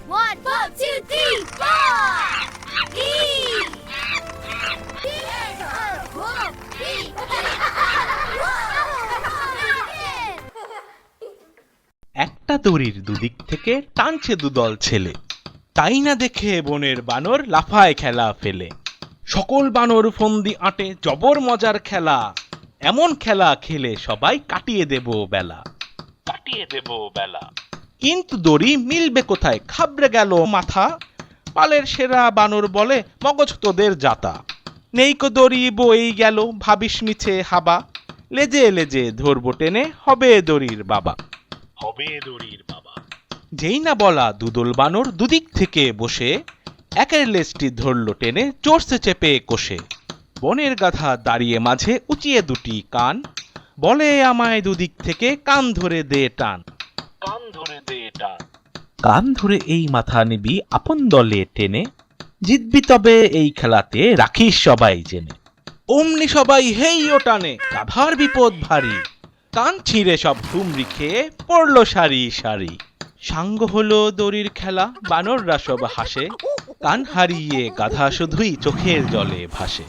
One, two, three, four. E. একটা দড়ির দুদিক থেকে টানছে দুদল ছেলে, তাই না দেখে বনের বানর লাফায় খেলা ফেলে। সকল বানর ফন্দি আঁটে জবর মজার খেলা, এমন খেলা খেলে সবাই কাটিয়ে দেব বেলা। কিন্তু দড়ি মিলবে কোথায়, খাবড়ে গেল মাথা। পালের সেরা বানর বলে, মগজ তোদের জাতা। নেইকো দড়ি বই গেল, ভাবিস মিছে হাবা। লেজে লেজে ধরবো টেনে, হবে দড়ির বাবা। যেই না বলা দুদল বানর দুদিক থেকে বসে, একের লেজটি ধরলো টেনে, চড়ছে চেপে কষে। বনের গাধা দাঁড়িয়ে মাঝে উঁচিয়ে দুটি কান, বলে আমায় দুদিক থেকে কান ধরে দে টান। কান ধরে এই মাথা নিবি আপন দলে টেনে, জিতবি তবে এই খেলাতে, রাখিস সবাই জেনে। অমনি সবাই হেই ও টানে, গাধার বিপদ ভারী। কান ছিঁড়ে সব ঠুমরি খেয়ে পড়লো সারি সারি। সাঙ্গ হলো দড়ির খেলা, বানররা সব হাসে। কান হারিয়ে গাধা শুধুই চোখের জলে ভাসে।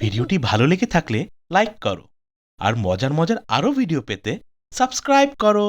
ভিডিওটি ভালো লেগে থাকলে লাইক করো, আর মজার মজার আরো ভিডিও পেতে সাবস্ক্রাইব করো।